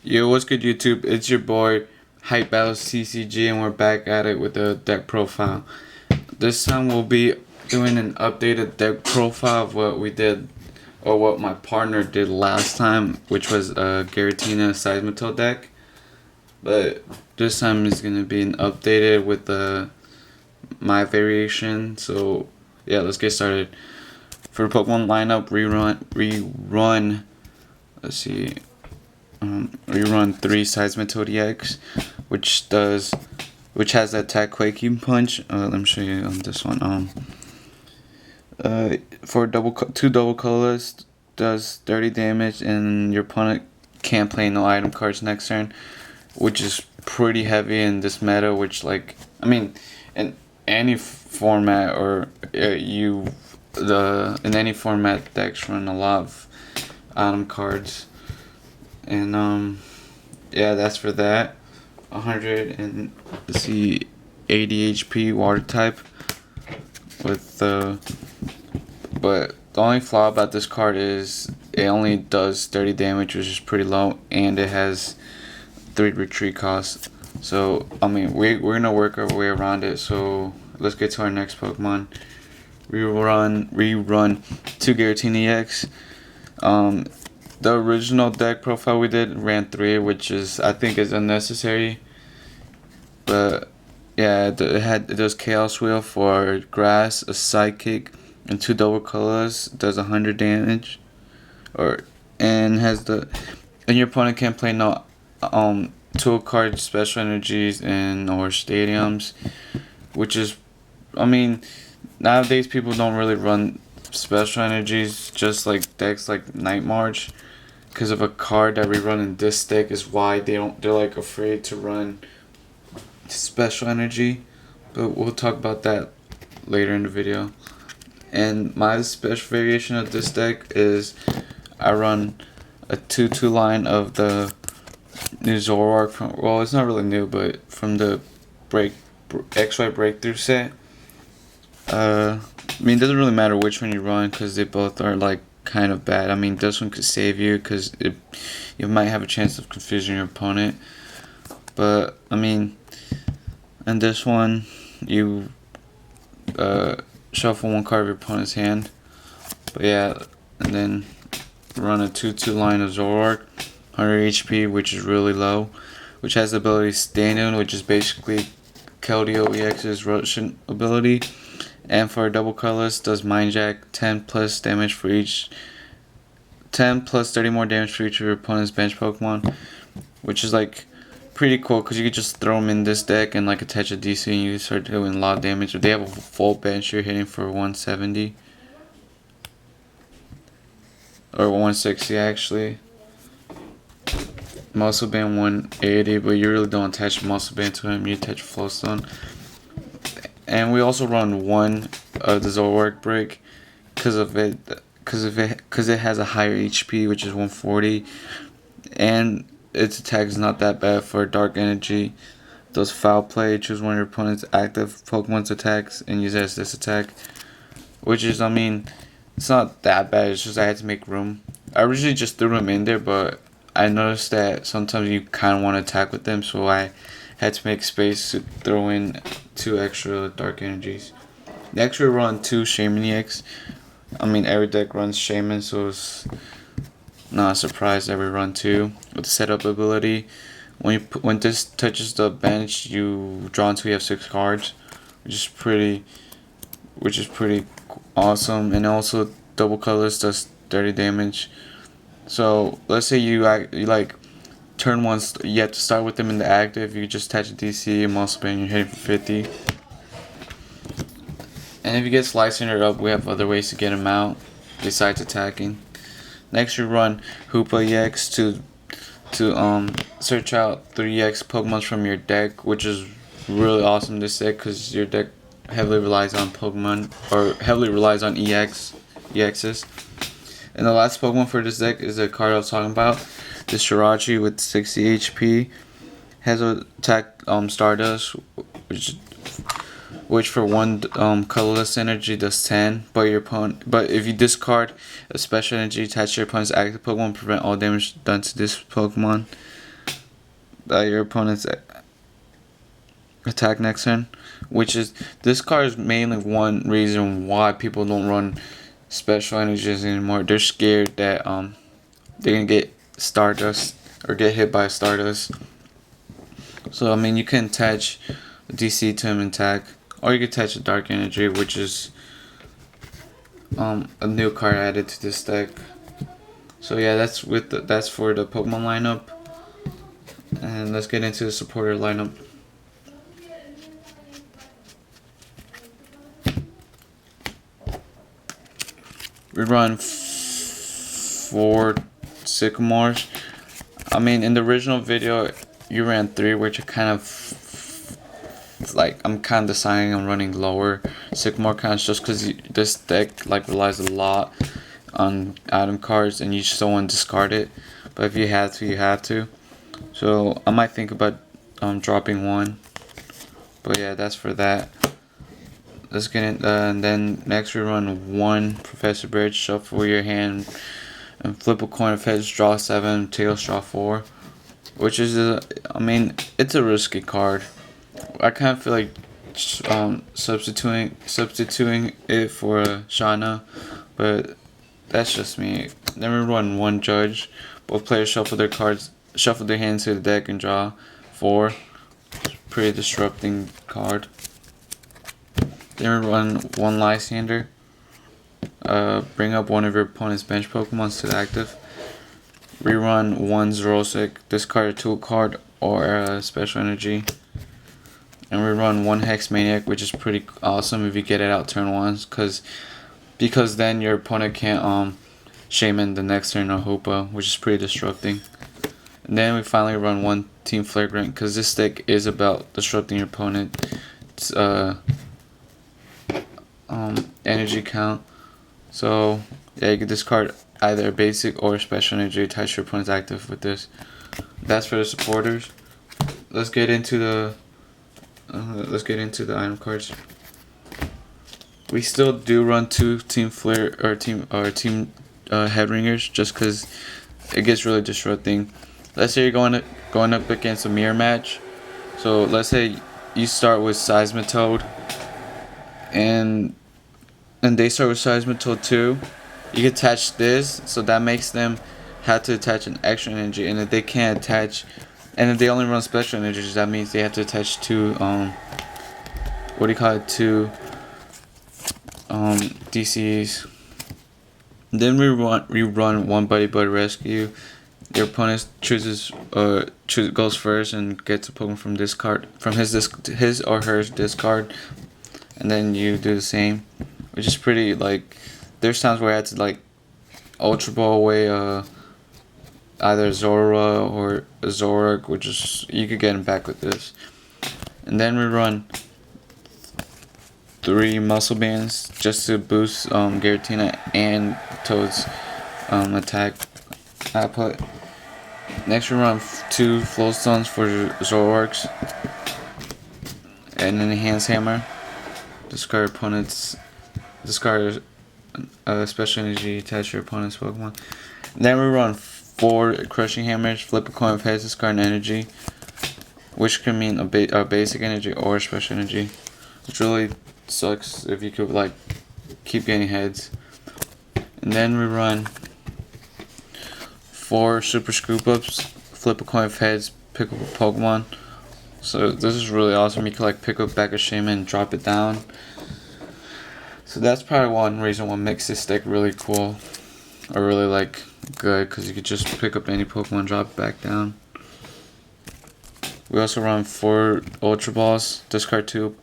Yo, what's good, YouTube? It's your boy Hype Battles CCG, and we're back at it with the deck profile. This time we'll be doing an updated deck profile of what we did, or what my partner did last time, which was a Giratina Seismeotad deck. But this time is gonna be an updated with my variation. So yeah, let's get started. For Pokemon lineup, rerun. Let's see. We run 3 Seismeotad EX, which has that attack Quaking Punch. Let me show you on this one. For two double colors, does 30 damage, and your opponent can't play no item cards next turn, which is pretty heavy in this meta. Which, like, I mean, in any format in any format, decks run a lot of item cards. And yeah, that's for that. 100 and let's see, 80 HP water type with but the only flaw about this card is it only does 30 damage, which is pretty low, and it has 3 retreat costs. So I mean, we're gonna work our way around it. So let's get to our next Pokemon. Rerun 2 Giratina EX. The original deck profile we did ran 3, which I think is unnecessary. But yeah, it does Chaos Wheel for grass, a Psychic, and 2 double colors. Does 100 damage, and your opponent can't play no 2 card special energies or stadiums, which is, I mean, nowadays people don't really run special energies, just like decks like Night March, because of a card that we run in this deck is why they're like afraid to run special energy. But we'll talk about that later in the video. And my special variation of this deck is I run a 2/2 line of the new Zoroark well, it's not really new, but from the XY Breakthrough set. I mean, it doesn't really matter which one you run because they both are like kind of bad. I mean, this one could save you because you might have a chance of confusing your opponent. But I mean, in this one, you shuffle 1 card of your opponent's hand. But yeah, and then run a 2/2 line of Zoroark, 100 HP, which is really low, which has the ability Stand In, which is basically Keldeo EX's Russian ability. And for double colors, does Mind Jack 10 plus damage for each 10 plus 30 more damage for each of your opponent's bench Pokemon, which is like pretty cool because you could just throw them in this deck and like attach a DC and you start doing a lot of damage. If they have a full bench, you're hitting for 170 or 160 actually. Muscle Band 180, but you really don't attach Muscle Band to him. You attach Flowstone. And we also run 1 of the Zoroark break because it has a higher HP, which is 140, and its attack is not that bad for Dark Energy. Does Foul Play, choose one of your opponent's active Pokemon's attacks and use it as this attack, which is, I mean, it's not that bad. It's just I had to make room. I originally just threw them in there, but I noticed that sometimes you kind of want to attack with them, so I had to make space to throw in 2 extra Dark Energies. Next we run 2 Shaman EX. I mean, every deck runs Shaman, so it's not a surprise that we run 2 with the setup ability. When this touches the bench, you draw until you have 6 cards, which is pretty awesome. And also double colors does 30 damage. So let's say you like turn 1, you have to start with them in the active. You just attach a DC and Muscle Band, you're hitting for 50. And if you get Slicing up, we have other ways to get him out besides attacking. Next, you run Hoopa EX to search out 3 EX Pokemon from your deck, which is really awesome this deck because your deck heavily relies on Pokemon, or heavily relies on EXs. And the last Pokemon for this deck is the card I was talking about. This Jirachi with 60 HP has a attack Stardust, which for 1 colorless energy does 10. But if you discard a special energy attached to your opponent's active Pokemon, prevent all damage done to this Pokemon. your opponent's attack next turn, which is, this card is mainly one reason why people don't run special energies anymore. They're scared that they're gonna get Stardust or get hit by Stardust. So I mean, you can attach DC to him and attack, or you can attach a Dark Energy, which is a new card added to this deck. So yeah, that's that's for the Pokemon lineup. And let's get into the supporter lineup. We run 4 Sycamores. I mean, in the original video, you ran 3, which are kind of like, I'm kind of deciding on running lower Sycamore counts just because this deck like relies a lot on item cards and you just don't want to discard it. But if you have to, you have to. So I might think about dropping 1. But yeah, that's for that. Let's get in, and then next we run 1 Professor Bridge, shuffle your hand, and flip a coin of heads, draw 7, tails, draw 4. Which is, I mean, it's a risky card. I kind of feel like substituting it for Shauna, but that's just me. Then we run 1 Judge. Both players shuffle their hands to the deck and draw 4. Pretty disrupting card. Then we run 1 Lysander. Bring up one of your opponent's bench Pokemon to the active. We run 1 Zoroark. Discard a tool card or a special energy. And we run 1 Hex Maniac, which is pretty awesome if you get it out turn 1, because then your opponent can't Shaman the next turn or Hoopa, which is pretty disrupting. And then we finally run 1 Team Flagrant, because this deck is about disrupting your opponent's energy count. So yeah, you can discard either a basic or a special energy attached to your opponent's active with this. That's for the supporters. Let's get into the item cards. We still do run 2 Team Flare or team Headringers, just because it gets really disrupting. Let's say you're going up against a mirror match. So let's say you start with Seismeotad, and they start with Seismeotad too. You can attach this, so that makes them have to attach an extra energy, and if they can't attach, and if they only run special energies, that means they have to attach 2 2 DCs. Then we run 1 Buddy Rescue. Your opponent goes first and gets a Pokemon from discard, from his or her discard, and then you do the same, which is pretty, like, there's times where I had to like Ultra Ball away either Zora or Zoroark, which is, you could get him back with this. And then we run 3 Muscle Bands just to boost Giratina and Toad's attack output. Next we run 2 Flowstones for Zoroarks, and then a Hands Hammer. Discard special energy attached to your opponent's Pokemon. Then we run 4 Crushing Hammers, flip a coin of heads, discard an energy, which can mean a basic energy or a special energy, which really sucks if you could like keep getting heads. And then we run 4 Super Scoop Ups, flip a coin of heads, pick up a Pokemon. So this is really awesome. You can like pick up back a Shaman and drop it down. So that's probably one reason what makes this deck really cool, or really like good, because you could just pick up any Pokemon, drop it back down. We also run 4 Ultra Balls, discard 2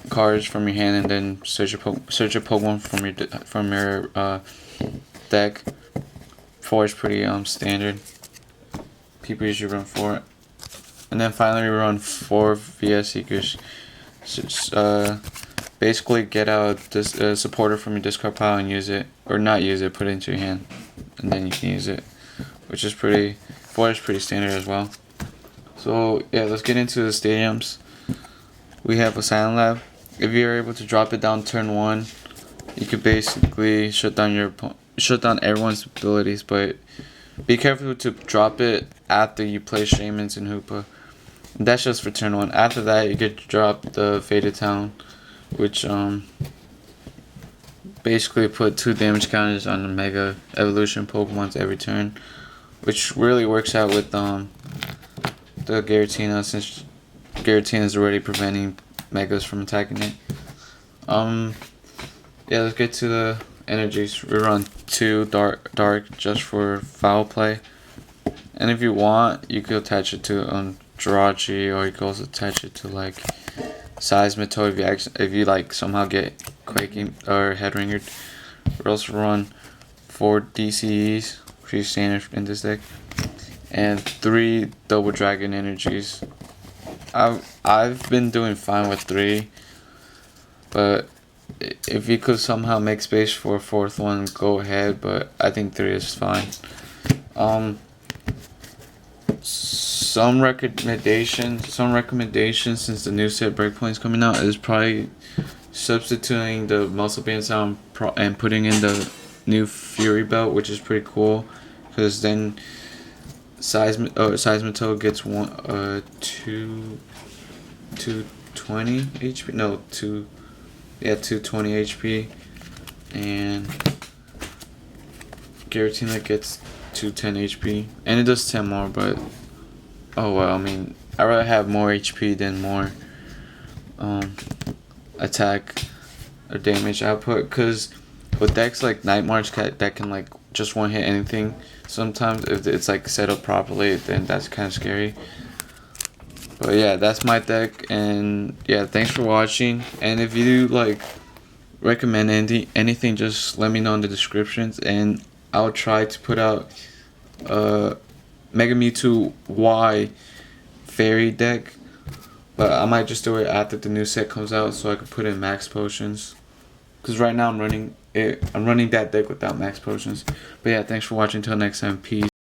cards from your hand, and then search a Pokemon from your deck. 4 is pretty standard. People usually run 4. And then finally we run 4 VS Seekers. Basically get out this supporter from your discard pile and use it, or not use it, put it into your hand, and then you can use it, which is 4 is pretty standard as well. So yeah, let's get into the stadiums. We have a Silent Lab. If you're able to drop it down turn 1, you could basically shut down everyone's abilities, but be careful to drop it after you play Shamans and Hoopa. That's just for turn 1. After that, you get to drop the Faded Town, which basically put 2 damage counters on the Mega Evolution Pokemons every turn, which really works out with the Giratina, since Giratina is already preventing Megas from attacking it. Yeah, let's get to the energies. We run 2 dark just for foul play, and if you want, you could attach it to Jirachi, or you could also attach it to like Seismeotad if you like somehow get Quaking or Head Ringered. We also run 4 DCEs, pretty standard in this deck, and 3 Double Dragon energies. I've been doing fine with 3, but if you could somehow make space for a 4th one, go ahead. But I think 3 is fine. Some recommendations since the new set Breakpoint is coming out is probably substituting the muscle bands out and putting in the new Fury Belt, which is pretty cool, because then Seismeotad gets 220 HP. No, 220 HP, and Giratina gets 210 HP, and it does 10 more, but oh well. I mean, I'd rather have more HP than more attack or damage output, because with decks like Night March that can like just one hit anything, sometimes if it's like set up properly, then that's kind of scary. But yeah, that's my deck, and yeah, thanks for watching. And if you like recommend anything, just let me know in the descriptions, and I'll try to put out Mega Mewtwo Y Fairy deck, but I might just do it after the new set comes out, so I can put in max potions, because right now I'm running that deck without max potions. But yeah, thanks for watching. Until next time, peace.